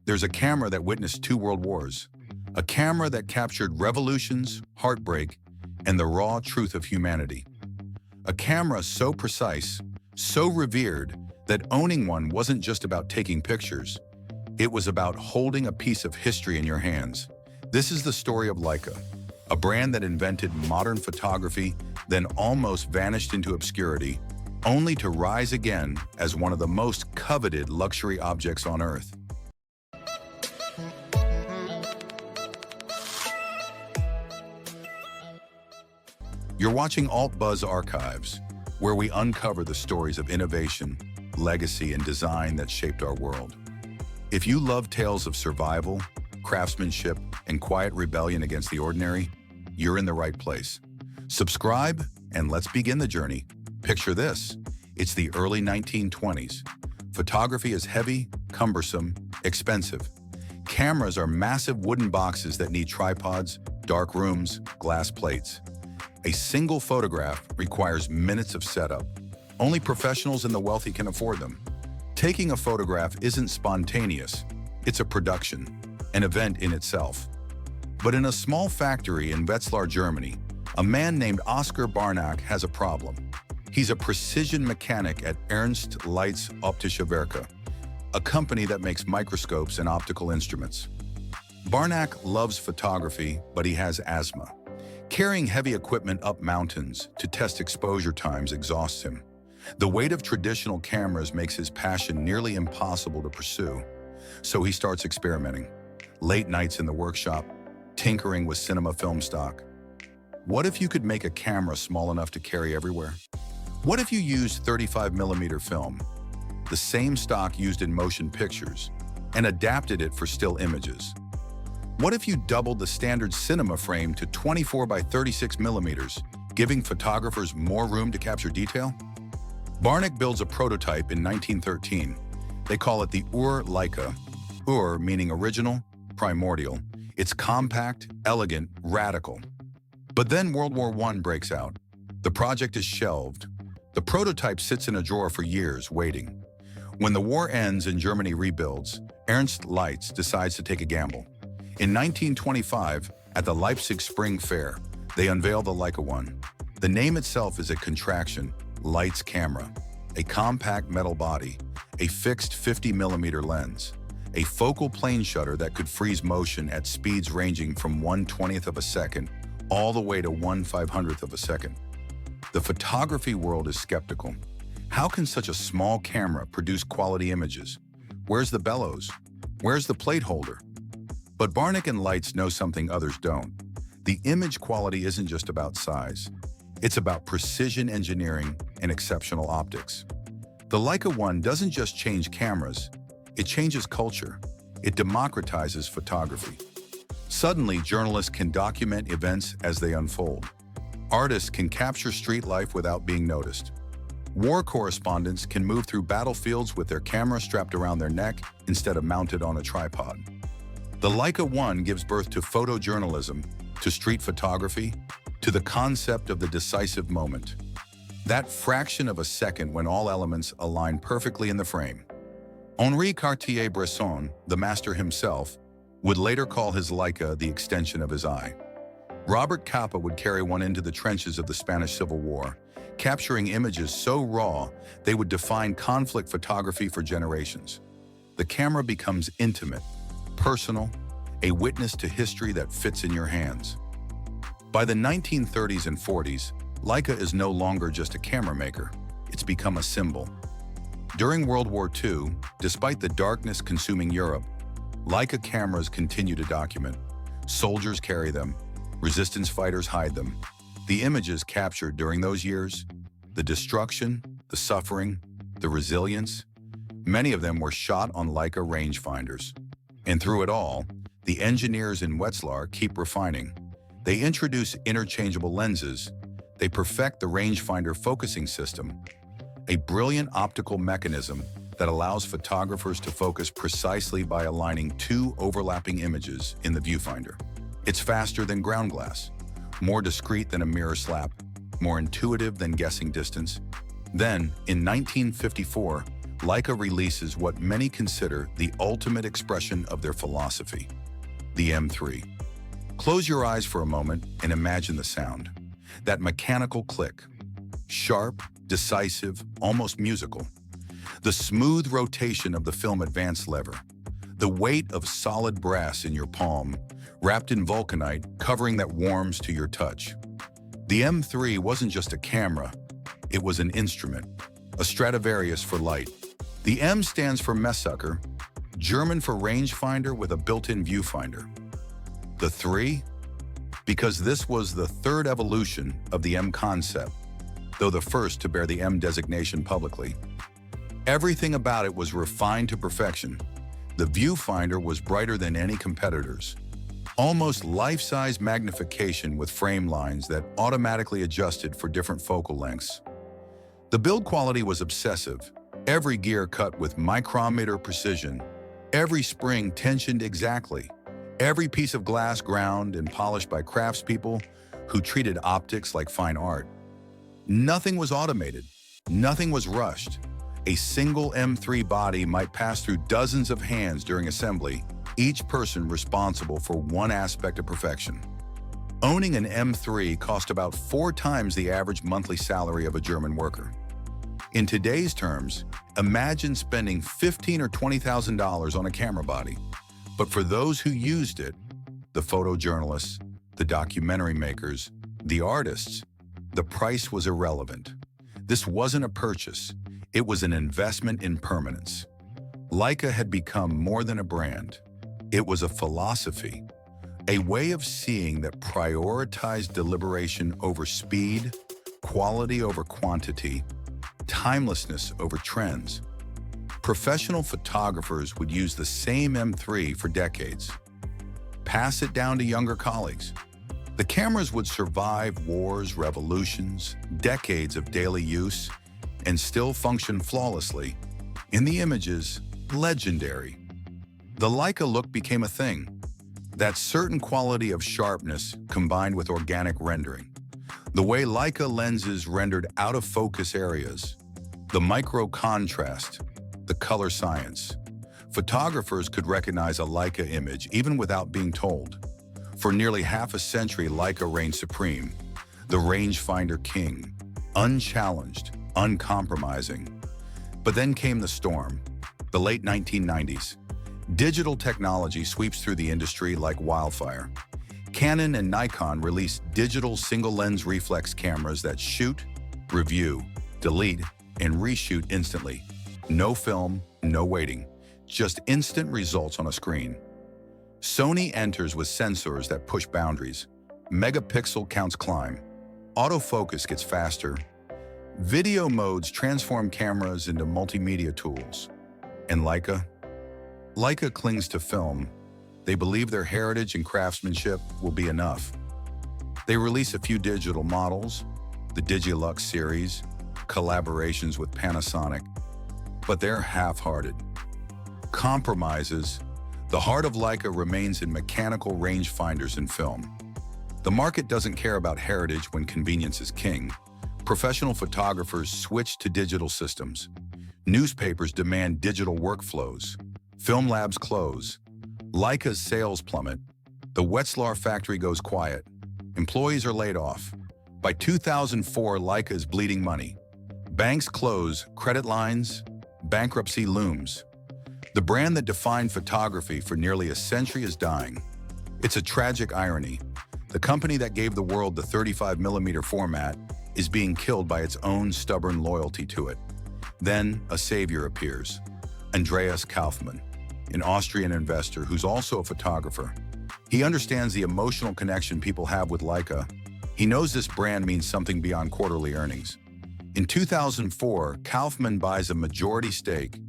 There's a camera that witnessed 2 world wars, a camera that captured revolutions, heartbreak, and the raw truth of humanity. A camera so precise, so revered, that owning one wasn't just about taking pictures. It was about holding a piece of history in your hands. This is the story of Leica, a brand that invented modern photography, then almost vanished into obscurity, only to rise again as one of the most coveted luxury objects on Earth. You're watching Alt Buzz Archives, where we uncover the stories of innovation, legacy, and design that shaped our world. If you love tales of survival, craftsmanship, and quiet rebellion against the ordinary, you're in the right place. Subscribe, and let's begin the journey. Picture this. It's the early 1920s. Photography is heavy, cumbersome, expensive. Cameras are massive wooden boxes that need tripods, dark rooms, glass plates. A single photograph requires minutes of setup. Only professionals and the wealthy can afford them. Taking a photograph isn't spontaneous. It's a production, an event in itself. But in a small factory in Wetzlar, Germany, a man named Oskar Barnack has a problem. He's a precision mechanic at Ernst Leitz Optische Werke, a company that makes microscopes and optical instruments. Barnack loves photography, but he has asthma. Carrying heavy equipment up mountains to test exposure times exhausts him. The weight of traditional cameras makes his passion nearly impossible to pursue. So he starts experimenting. Late nights in the workshop, tinkering with cinema film stock. What if you could make a camera small enough to carry everywhere? What if you used 35mm film, the same stock used in motion pictures, and adapted it for still images? What if you doubled the standard cinema frame to 24 by 36 millimeters, giving photographers more room to capture detail? Barnack builds a prototype in 1913. They call it the Leica, meaning original, primordial. It's compact, elegant, radical. But then World War I breaks out. The project is shelved. The prototype sits in a drawer for years, waiting. When the war ends and Germany rebuilds, Ernst Leitz decides to take a gamble. In 1925, at the Leipzig Spring Fair, they unveil the Leica I. The name itself is a contraction, Leitz camera, a compact metal body, a fixed 50mm lens, a focal plane shutter that could freeze motion at speeds ranging from 1/20th of a second all the way to 1/500th of a second. The photography world is skeptical. How can such a small camera produce quality images? Where's the bellows? Where's the plate holder? But Barnack and Leitz know something others don't. The image quality isn't just about size. It's about precision engineering and exceptional optics. The Leica I doesn't just change cameras, it changes culture. It democratizes photography. Suddenly, journalists can document events as they unfold. Artists can capture street life without being noticed. War correspondents can move through battlefields with their camera strapped around their neck instead of mounted on a tripod. The Leica I gives birth to photojournalism, to street photography, to the concept of the decisive moment. That fraction of a second when all elements align perfectly in the frame. Henri Cartier-Bresson, the master himself, would later call his Leica the extension of his eye. Robert Capa would carry one into the trenches of the Spanish Civil War, capturing images so raw they would define conflict photography for generations. The camera becomes intimate, personal, a witness to history that fits in your hands. By the 1930s and 40s, Leica is no longer just a camera maker. It's become a symbol. During World War II, despite the darkness consuming Europe, Leica cameras continue to document. Soldiers carry them, resistance fighters hide them. The images captured during those years, the destruction, the suffering, the resilience, many of them were shot on Leica rangefinders. And through it all, the engineers in Wetzlar keep refining. They introduce interchangeable lenses. They perfect the rangefinder focusing system, a brilliant optical mechanism that allows photographers to focus precisely by aligning 2 overlapping images in the viewfinder. It's faster than ground glass, more discreet than a mirror slap, more intuitive than guessing distance. Then, in 1954, Leica releases what many consider the ultimate expression of their philosophy, the M3. Close your eyes for a moment and imagine the sound. That mechanical click. Sharp, decisive, almost musical. The smooth rotation of the film advance lever. The weight of solid brass in your palm, wrapped in vulcanite, covering that warms to your touch. The M3 wasn't just a camera, it was an instrument, a Stradivarius for light. The M stands for Messsucker, German for rangefinder with a built-in viewfinder. The 3? Because this was the third evolution of the M concept, though the first to bear the M designation publicly. Everything about it was refined to perfection. The viewfinder was brighter than any competitor's. Almost life-size magnification with frame lines that automatically adjusted for different focal lengths. The build quality was obsessive, every gear cut with micrometer precision, every spring tensioned exactly, every piece of glass ground and polished by craftspeople who treated optics like fine art. Nothing was automated, nothing was rushed. A single M3 body might pass through dozens of hands during assembly, each person responsible for one aspect of perfection. Owning an M3 cost about 4 times the average monthly salary of a German worker. In today's terms, imagine spending $15,000 or $20,000 on a camera body. But for those who used it, the photojournalists, the documentary makers, the artists, the price was irrelevant. This wasn't a purchase, it was an investment in permanence. Leica had become more than a brand. It was a philosophy, a way of seeing that prioritized deliberation over speed, quality over quantity, timelessness over trends. Professional photographers would use the same M3 for decades, pass it down to younger colleagues. The cameras would survive wars, revolutions, decades of daily use, and still function flawlessly. In the images, legendary. The Leica look became a thing. That certain quality of sharpness combined with organic rendering. The way Leica lenses rendered out-of-focus areas. The micro-contrast, the color science. Photographers could recognize a Leica image even without being told. For nearly half a century, Leica reigned supreme, the rangefinder king, unchallenged, uncompromising. But then came the storm, the late 1990s. Digital technology sweeps through the industry like wildfire. Canon and Nikon released digital single-lens reflex cameras that shoot, review, delete, and reshoot instantly. No film, no waiting, just instant results on a screen. Sony enters with sensors that push boundaries. Megapixel counts climb. Autofocus gets faster. Video modes transform cameras into multimedia tools. And Leica? Leica clings to film. They believe their heritage and craftsmanship will be enough. They release a few digital models, the Digilux series, collaborations with Panasonic, but they're half-hearted. Compromises. The heart of Leica remains in mechanical rangefinders and film. The market doesn't care about heritage when convenience is king. Professional photographers switch to digital systems. Newspapers demand digital workflows. Film labs close. Leica's sales plummet. The Wetzlar factory goes quiet. Employees are laid off. By 2004, Leica is bleeding money. Banks close, credit lines, bankruptcy looms. The brand that defined photography for nearly a century is dying. It's a tragic irony. The company that gave the world the 35mm format is being killed by its own stubborn loyalty to it. Then a savior appears, Andreas Kaufmann, an Austrian investor who's also a photographer. He understands the emotional connection people have with Leica. He knows this brand means something beyond quarterly earnings. In 2004, Kaufmann buys a majority stake.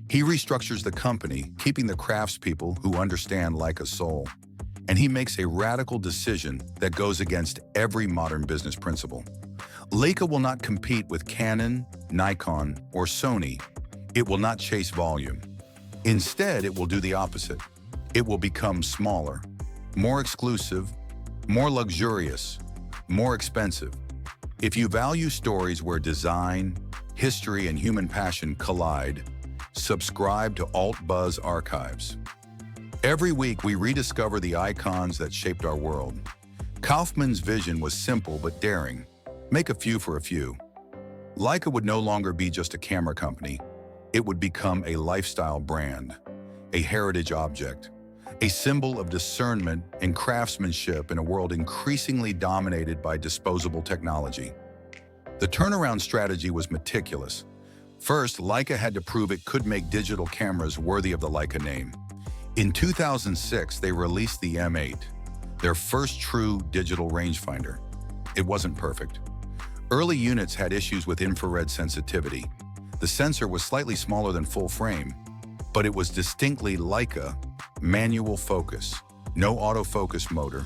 He restructures the company, keeping the craftspeople who understand Leica's soul. And he makes a radical decision that goes against every modern business principle. Leica will not compete with Canon, Nikon, or Sony. It will not chase volume. Instead, it will do the opposite. It will become smaller, more exclusive, more luxurious, more expensive. If you value stories where design, history, and human passion collide, subscribe to Alt Buzz Archives. Every week we rediscover the icons that shaped our world. Kaufmann's vision was simple but daring. Make a few for a few. Leica would no longer be just a camera company. It would become a lifestyle brand, a heritage object, a symbol of discernment and craftsmanship in a world increasingly dominated by disposable technology. The turnaround strategy was meticulous. First, Leica had to prove it could make digital cameras worthy of the Leica name. In 2006, they released the M8, their first true digital rangefinder. It wasn't perfect. Early units had issues with infrared sensitivity. The sensor was slightly smaller than full frame, but it was distinctly Leica, manual focus, no autofocus motor,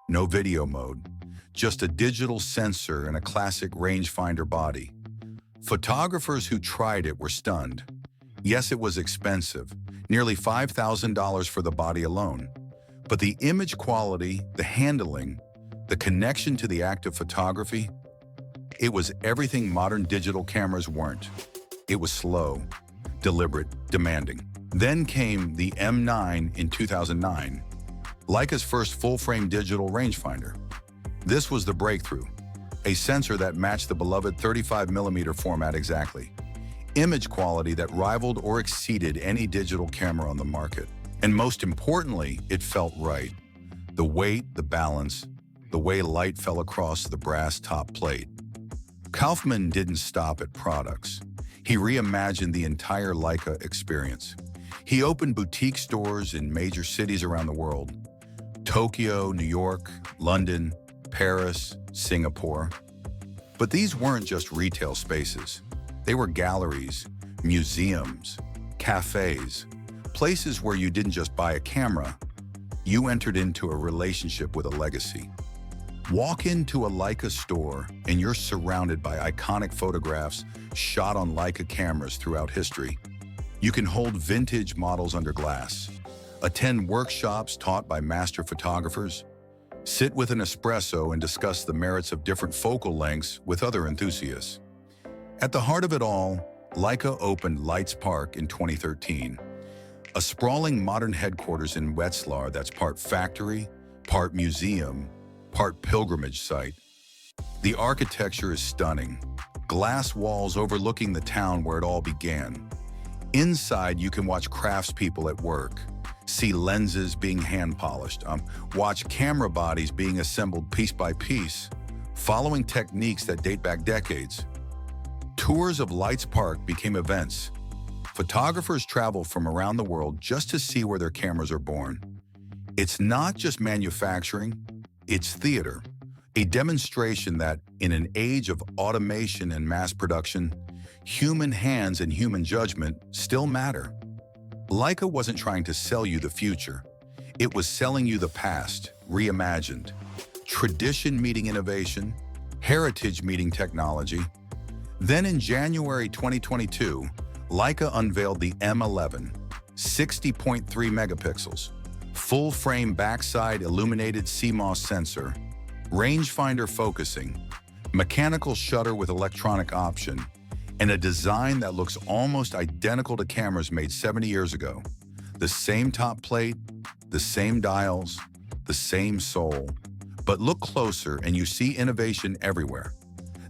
no video mode, just a digital sensor and a classic rangefinder body. Photographers who tried it were stunned. Yes, it was expensive, nearly $5,000 for the body alone. But the image quality, the handling, the connection to the act of photography, it was everything modern digital cameras weren't. It was slow, deliberate, demanding. Then came the M9 in 2009, Leica's first full-frame digital rangefinder. This was the breakthrough, a sensor that matched the beloved 35mm format exactly. Image quality that rivaled or exceeded any digital camera on the market. And most importantly, it felt right. The weight, the balance, the way light fell across the brass top plate. Kaufmann didn't stop at products. He reimagined the entire Leica experience. He opened boutique stores in major cities around the world: Tokyo, New York, London, Paris, Singapore. But these weren't just retail spaces. They were galleries, museums, cafes, places where you didn't just buy a camera, you entered into a relationship with a legacy. Walk into a Leica store and you're surrounded by iconic photographs shot on Leica cameras throughout history. You can hold vintage models under glass, attend workshops taught by master photographers, sit with an espresso and discuss the merits of different focal lengths with other enthusiasts. At the heart of it all, Leica opened Lights Park in 2013, a sprawling modern headquarters in Wetzlar that's part factory, part museum, part pilgrimage site. The architecture is stunning. Glass walls overlooking the town where it all began. Inside, you can watch craftspeople at work, see lenses being hand-polished, watch camera bodies being assembled piece by piece, following techniques that date back decades. Tours of Lights Park became events. Photographers travel from around the world just to see where their cameras are born. It's not just manufacturing, it's theater, a demonstration that, in an age of automation and mass production, human hands and human judgment still matter. Leica wasn't trying to sell you the future. It was selling you the past, reimagined. Tradition meeting innovation, heritage meeting technology. Then in January 2022, Leica unveiled the M11, 60.3 megapixels, full-frame backside illuminated CMOS sensor, rangefinder focusing, mechanical shutter with electronic option, and a design that looks almost identical to cameras made 70 years ago. The same top plate, the same dials, the same soul. But look closer and you see innovation everywhere.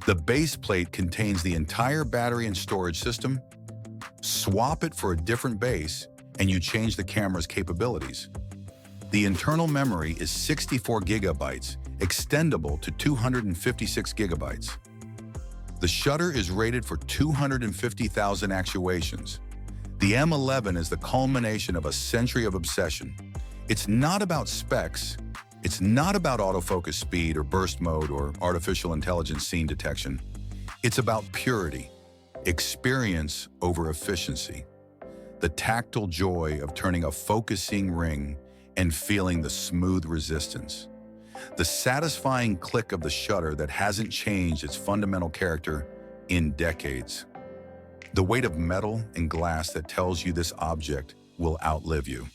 The base plate contains the entire battery and storage system. Swap it for a different base and you change the camera's capabilities. The internal memory is 64 gigabytes, extendable to 256 gigabytes. The shutter is rated for 250,000 actuations. The M11 is the culmination of a century of obsession. It's not about specs. It's not about autofocus speed or burst mode or artificial intelligence scene detection. It's about purity, experience over efficiency, the tactile joy of turning a focusing ring and feeling the smooth resistance, the satisfying click of the shutter that hasn't changed its fundamental character in decades, the weight of metal and glass that tells you this object will outlive you.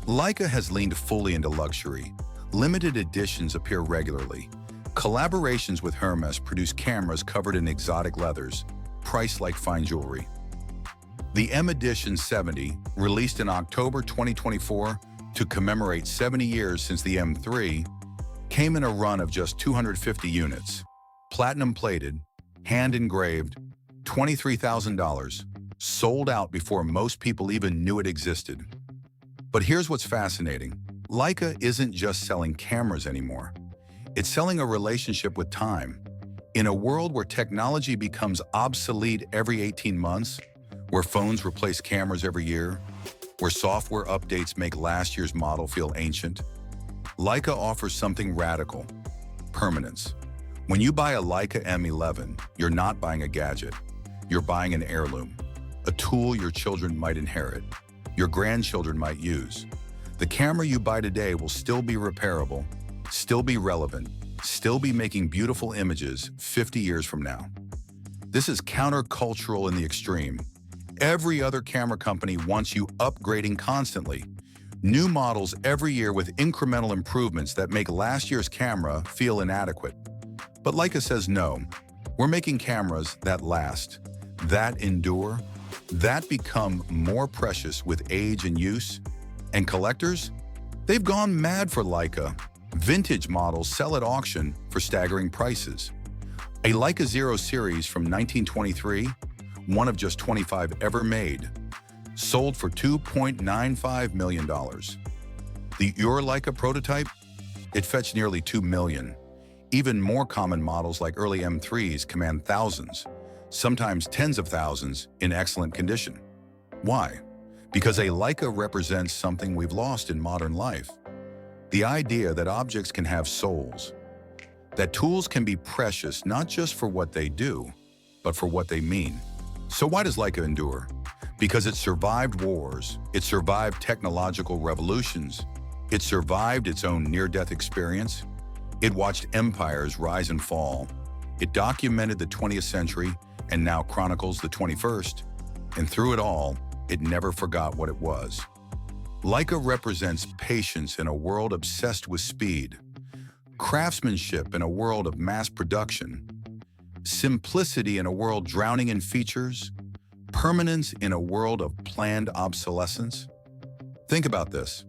Leica has leaned fully into luxury. Limited editions appear regularly. Collaborations with Hermes produce cameras covered in exotic leathers, priced like fine jewelry. The M Edition 70, released in October 2024 to commemorate 70 years since the M3, came in a run of just 250 units. Platinum-plated, hand-engraved, $23,000, sold out before most people even knew it existed. But here's what's fascinating. Leica isn't just selling cameras anymore. It's selling a relationship with time. In a world where technology becomes obsolete every 18 months, where phones replace cameras every year, where software updates make last year's model feel ancient, Leica offers something radical: permanence. When you buy a Leica M11, you're not buying a gadget. You're buying an heirloom, a tool your children might inherit, your grandchildren might use. The camera you buy today will still be repairable, still be relevant, still be making beautiful images 50 years from now. This is countercultural in the extreme. Every other camera company wants you upgrading constantly. New models every year with incremental improvements that make last year's camera feel inadequate. But Leica says no. We're making cameras that last, that endure, that become more precious with age and use. And collectors? They've gone mad for Leica. Vintage models sell at auction for staggering prices. A Leica Zero series from 1923, one of just 25 ever made, sold for $2.95 million. The Your Leica prototype? It fetched nearly $2 million. Even more common models like early M3s command thousands, sometimes tens of thousands, in excellent condition. Why? Because a Leica represents something we've lost in modern life. The idea that objects can have souls, that tools can be precious not just for what they do, but for what they mean. So why does Leica endure? Because it survived wars, it survived technological revolutions, it survived its own near-death experience, it watched empires rise and fall, it documented the 20th century and now chronicles the 21st, and through it all, it never forgot what it was. Leica represents patience in a world obsessed with speed, craftsmanship in a world of mass production, simplicity in a world drowning in features, permanence in a world of planned obsolescence. Think about this.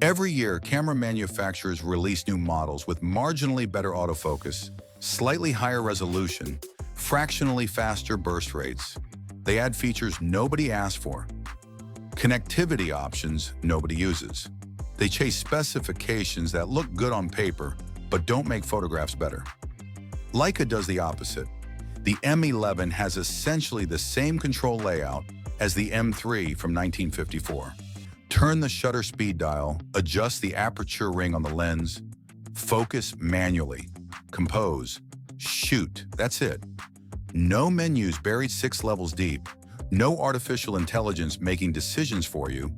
Every year, camera manufacturers release new models with marginally better autofocus, slightly higher resolution, fractionally faster burst rates. They add features nobody asked for, connectivity options nobody uses. They chase specifications that look good on paper, but don't make photographs better. Leica does the opposite. The M11 has essentially the same control layout as the M3 from 1954. Turn the shutter speed dial, adjust the aperture ring on the lens, focus manually, compose, shoot, that's it. No menus buried 6 levels deep, no artificial intelligence making decisions for you,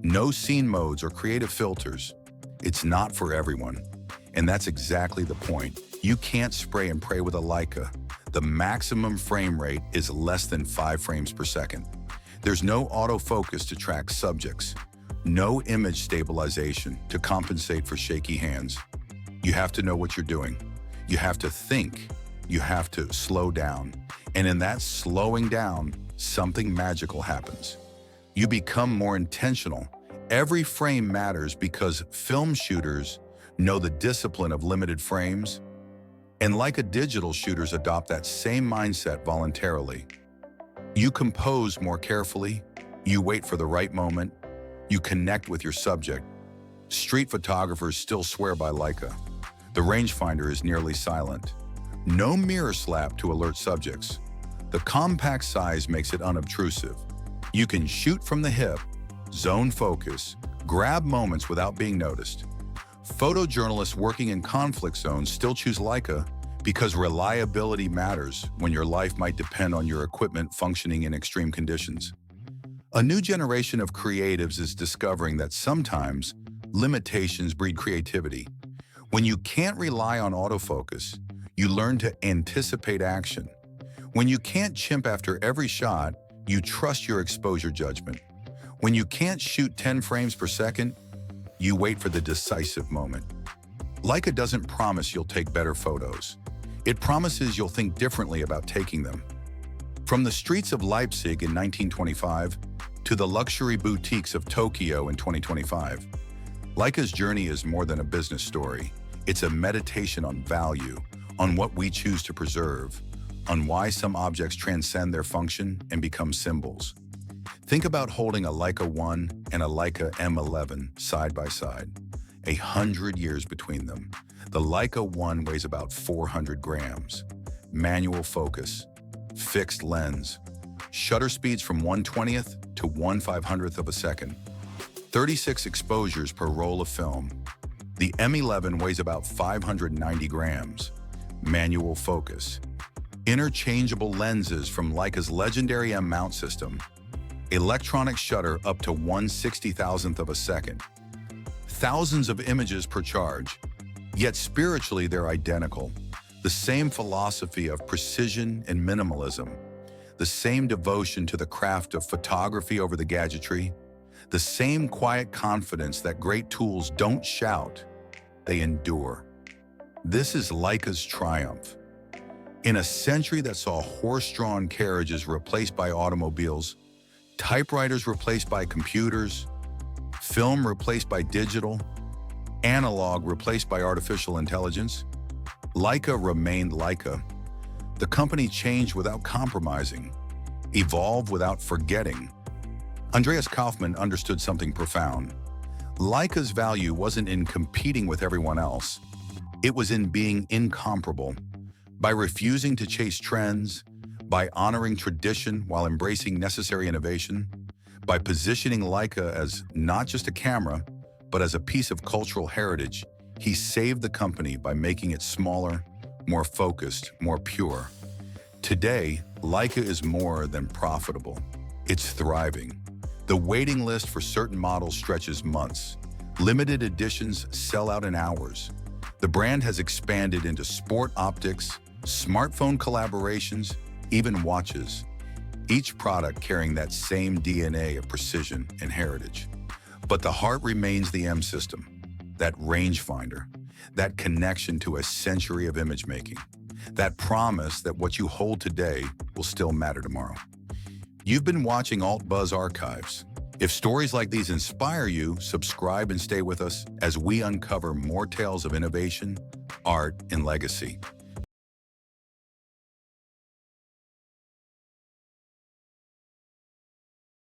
no scene modes or creative filters. It's not for everyone. And that's exactly the point. You can't spray and pray with a Leica. The maximum frame rate is less than 5 frames per second. There's no autofocus to track subjects, no image stabilization to compensate for shaky hands. You have to know what you're doing. You have to think. You have to slow down. And in that slowing down, something magical happens. You become more intentional. Every frame matters because film shooters know the discipline of limited frames, and Leica digital shooters adopt that same mindset voluntarily. You compose more carefully, you wait for the right moment, you connect with your subject. Street photographers still swear by Leica. The rangefinder is nearly silent. No mirror slap to alert subjects. The compact size makes it unobtrusive. You can shoot from the hip, zone focus, grab moments without being noticed. Photojournalists working in conflict zones still choose Leica because reliability matters when your life might depend on your equipment functioning in extreme conditions. A new generation of creatives is discovering that sometimes limitations breed creativity. When you can't rely on autofocus, you learn to anticipate action. When you can't chimp after every shot, you trust your exposure judgment. When you can't shoot 10 frames per second, you wait for the decisive moment. Leica doesn't promise you'll take better photos. It promises you'll think differently about taking them. From the streets of Leipzig in 1925 to the luxury boutiques of Tokyo in 2025, Leica's journey is more than a business story. It's a meditation on value, on what we choose to preserve, on why some objects transcend their function and become symbols. Think about holding a Leica I and a Leica M11 side by side, 100 years between them. The Leica I weighs about 400 grams. Manual focus, fixed lens, shutter speeds from 1/20th to 1/500th of a second, 36 exposures per roll of film. The M11 weighs about 590 grams. Manual focus, interchangeable lenses from Leica's legendary M mount system, electronic shutter up to 1/60,000th of a second, thousands of images per charge, yet spiritually they're identical. The same philosophy of precision and minimalism, the same devotion to the craft of photography over the gadgetry, the same quiet confidence that great tools don't shout, they endure. This is Leica's triumph. In a century that saw horse-drawn carriages replaced by automobiles, typewriters replaced by computers, film replaced by digital, analog replaced by artificial intelligence, Leica remained Leica. The company changed without compromising, evolved without forgetting. Andreas Kaufmann understood something profound. Leica's value wasn't in competing with everyone else. It was in being incomparable. By refusing to chase trends, by honoring tradition while embracing necessary innovation, by positioning Leica as not just a camera, but as a piece of cultural heritage, he saved the company by making it smaller, more focused, more pure. Today, Leica is more than profitable. It's thriving. The waiting list for certain models stretches months. Limited editions sell out in hours. The brand has expanded into sport optics, smartphone collaborations, even watches. Each product carrying that same DNA of precision and heritage. But the heart remains the M system. That rangefinder, that connection to a century of image making, that promise that what you hold today will still matter tomorrow. You've been watching Alt Buzz Archives. If stories like these inspire you, subscribe and stay with us as we uncover more tales of innovation, art, and legacy.